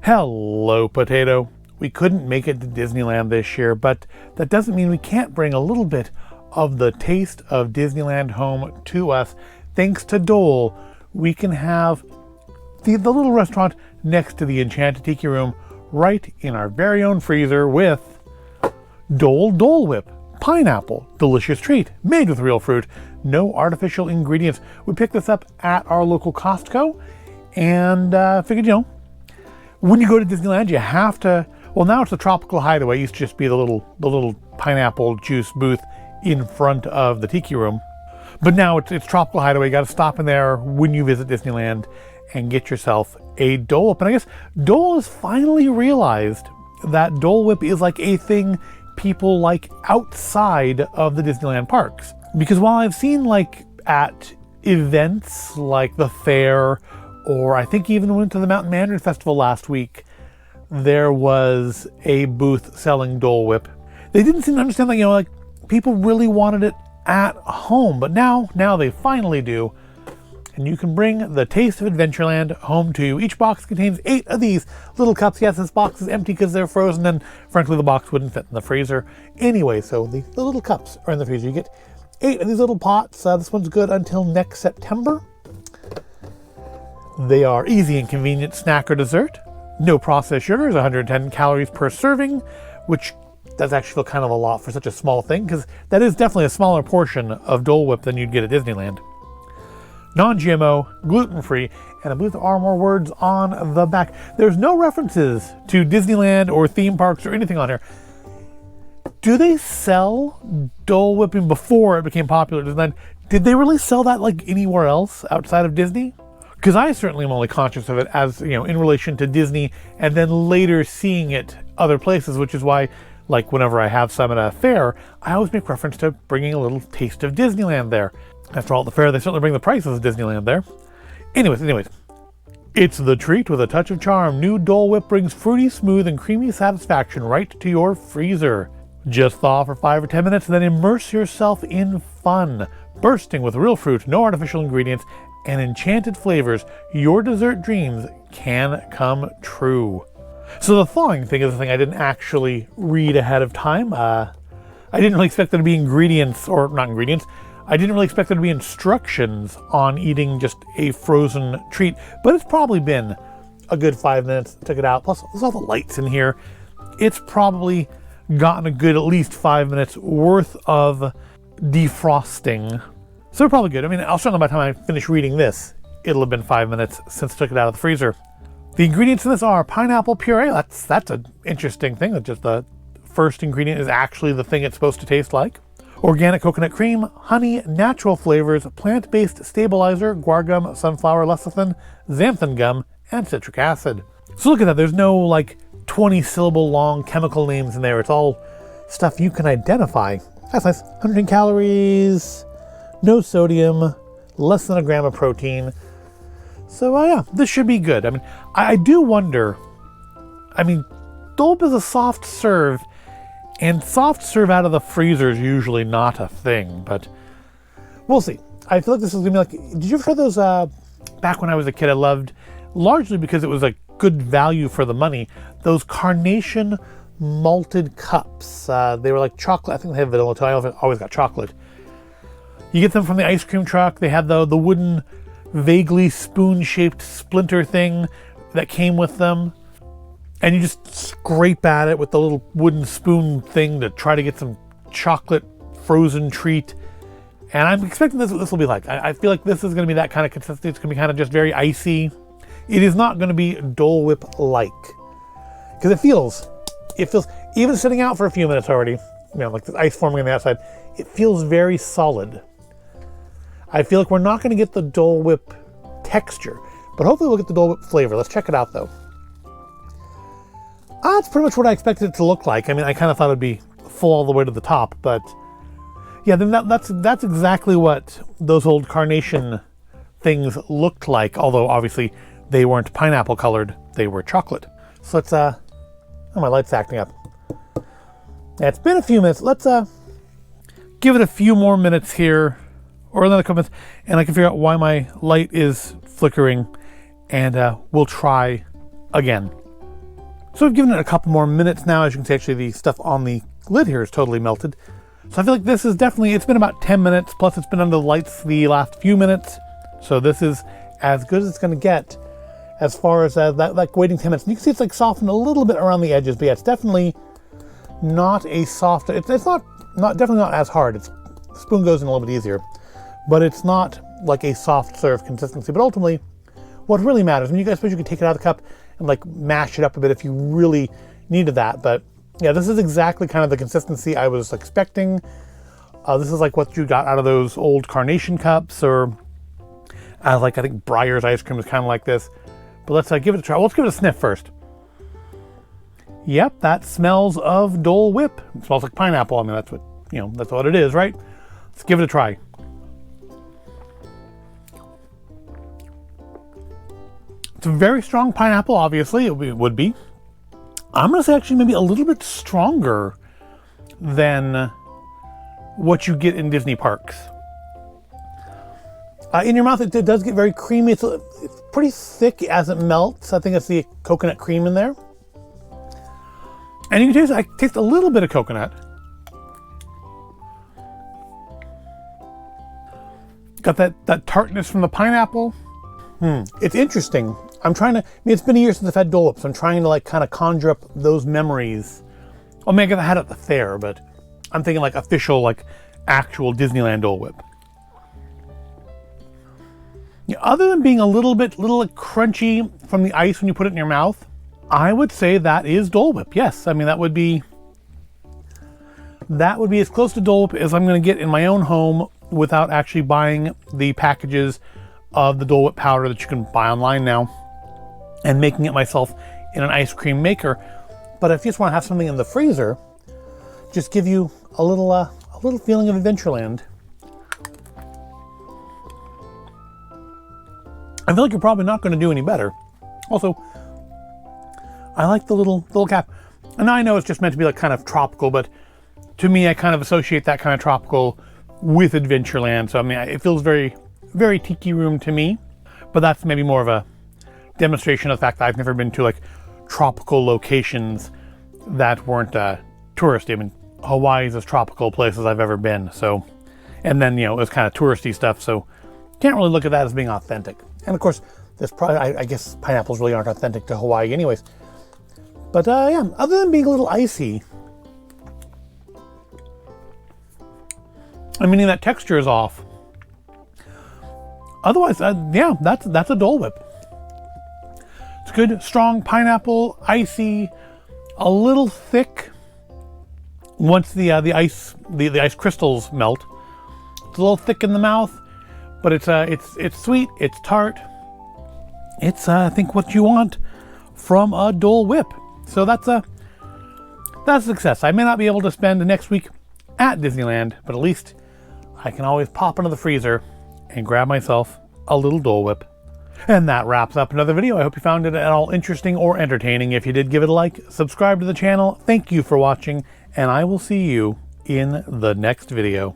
Hello, Potato. We couldn't make it to Disneyland this year, but that doesn't mean we can't bring a little bit of the taste of Disneyland home to us. Thanks to Dole, we can have the little restaurant next to the Enchanted Tiki Room right in our very own freezer with Dole Whip. Pineapple, delicious treat, made with real fruit, no artificial ingredients. We picked this up at our local Costco and figured, when you go to Disneyland, you have to, well, now it's the Tropical Hideaway. It used to just be the little pineapple juice booth in front of the Tiki Room. But now it's Tropical Hideaway. You got to stop in there when you visit Disneyland and get yourself a Dole Whip. And I guess Dole has finally realized that Dole Whip is like a thing people like outside of the Disneyland parks. Because while I've seen like at events like the fair, or I think even went to the Mountain Mandarin Festival last week, there was a booth selling Dole Whip. They didn't seem to understand that, like people really wanted it at home, but now they finally do. And you can bring the taste of Adventureland home to you. Each box contains 8 of these little cups. Yes, this box is empty because they're frozen, and frankly, the box wouldn't fit in the freezer anyway, so the little cups are in the freezer. You get 8 of these little pots. This one's good until next September. They are easy and convenient snack or dessert. No processed sugars, 110 calories per serving, which does actually feel kind of a lot for such a small thing, because that is definitely a smaller portion of Dole Whip than you'd get at Disneyland. Non-GMO, gluten-free, and I believe there are more words on the back. There's no references to Disneyland or theme parks or anything on here. Do they sell Dole Whipping before it became popular at Disneyland? Did they really sell that like anywhere else outside of Disney? Because I certainly am only conscious of it as, in relation to Disney, and then later seeing it other places, which is why, like whenever I have some at a fair, I always make reference to bringing a little taste of Disneyland there. After all, at the fair, they certainly bring the prices of Disneyland there. Anyways, it's the treat with a touch of charm. New Dole Whip brings fruity, smooth, and creamy satisfaction right to your freezer. Just thaw for 5 or 10 minutes, and then immerse yourself in fun. Bursting with real fruit, no artificial ingredients, and enchanted flavors, your dessert dreams can come true. So the thawing thing is the thing I didn't actually read ahead of time. I didn't really expect there to be I didn't really expect there to be instructions on eating just a frozen treat, but it's probably been a good 5 minutes. Took it out. Plus, there's all the lights in here. It's probably gotten a good at least 5 minutes worth of defrosting. So probably good. I'll certainly by the time I finish reading this, it'll have been 5 minutes since I took it out of the freezer. The ingredients in this are pineapple puree. That's an interesting thing, that just the first ingredient is actually the thing it's supposed to taste like. Organic coconut cream, honey, natural flavors, plant-based stabilizer, guar gum, sunflower lecithin, xanthan gum, and citric acid. So look at that. There's no 20-syllable long chemical names in there. It's all stuff you can identify. That's nice. 110 calories, no sodium, less than a gram of protein. So yeah, this should be good. I do wonder, Dole Whip is a soft serve, and soft serve out of the freezer is usually not a thing, but we'll see. I feel like this is gonna be did you ever try those, back when I was a kid, I loved, largely because it was a good value for the money, those carnation malted cups. They were like chocolate. I think they have vanilla too. I always got chocolate. You get them from the ice cream truck. They had the wooden, vaguely spoon-shaped splinter thing that came with them. And you just scrape at it with the little wooden spoon thing to try to get some chocolate frozen treat. And I'm expecting this will be like. I feel like this is going to be that kind of consistency. It's going to be kind of just very icy. It is not going to be Dole-Whip-like. Because it feels, even sitting out for a few minutes already, like the ice forming on the outside, it feels very solid. I feel like we're not going to get the Dole Whip texture, but hopefully we'll get the Dole Whip flavor. Let's check it out though. That's pretty much what I expected it to look like. I kind of thought it'd be full all the way to the top, but yeah, then that's exactly what those old carnation things looked like, although obviously they weren't pineapple colored, they were chocolate. So let's, oh, my light's acting up. Yeah, it's been a few minutes. Let's give it a few more minutes here, or another couple minutes, and I can figure out why my light is flickering, and we'll try again. So I've given it a couple more minutes now. As you can see, actually the stuff on the lid here is totally melted. So I feel like this is definitely, it's been about 10 minutes, plus it's been under the lights the last few minutes. So this is as good as it's going to get as far as that, like waiting 10 minutes. And you can see it's like softened a little bit around the edges, but yeah, it's definitely not a soft, it's not definitely not as hard. The spoon goes in a little bit easier, but it's not like a soft serve consistency. But ultimately, what really matters, and you guys, suppose you could take it out of the cup and like mash it up a bit if you really needed that. But yeah, this is exactly kind of the consistency I was expecting. This is like what you got out of those old Carnation cups, or like I think Breyer's ice cream is kind of like this. But let's give it a try. Well, let's give it a sniff first. Yep, that smells of Dole Whip. It smells like pineapple. I mean, that's what, you know, that's what it is, right? Let's give it a try. It's a very strong pineapple, obviously, it would be. I'm going to say actually maybe a little bit stronger than what you get in Disney parks. In your mouth, it does get very creamy. It's pretty thick as it melts. I think it's the coconut cream in there. And you can taste, I taste a little bit of coconut. Got that tartness from the pineapple. It's interesting. I'm trying to, I mean, it's been a year since I've had Dole Whip, so I'm trying to like kind of conjure up those memories. Oh, maybe I had it at the fair, but I'm thinking like official, like actual Disneyland Dole Whip. Yeah, other than being a little like crunchy from the ice when you put it in your mouth, I would say that is Dole Whip. Yes, I mean that would be as close to Dole Whip as I'm going to get in my own home without actually buying the packages of the Dole Whip powder that you can buy online now and making it myself in an ice cream maker. But if you just want to have something in the freezer, just give you a little feeling of Adventureland. I feel like you're probably not going to do any better. Also, I like the little cap. And I know it's just meant to be like kind of tropical, but to me, I kind of associate that kind of tropical with Adventureland. So I mean, it feels very, very tiki room to me. But that's maybe more of a demonstration of the fact that I've never been to like tropical locations that weren't touristy. I mean, Hawaii's as tropical place as I've ever been. So, and then, you know, it was kind of touristy stuff. So can't really look at that as being authentic. And of course, this probably, I guess pineapples really aren't authentic to Hawaii anyways. But yeah, other than being a little icy, I mean, that texture is off. Otherwise, yeah, that's a Dole Whip. It's good, strong pineapple, icy, a little thick. Once the ice crystals melt, it's a little thick in the mouth, but it's sweet, it's tart. It's I think what you want from a Dole Whip. So that's a success. I may not be able to spend the next week at Disneyland, but at least I can always pop into the freezer and grab myself a little Dole Whip. And that wraps up another video. I hope you found it at all interesting or entertaining. If you did, give it a like, subscribe to the channel. Thank you for watching, and I will see you in the next video.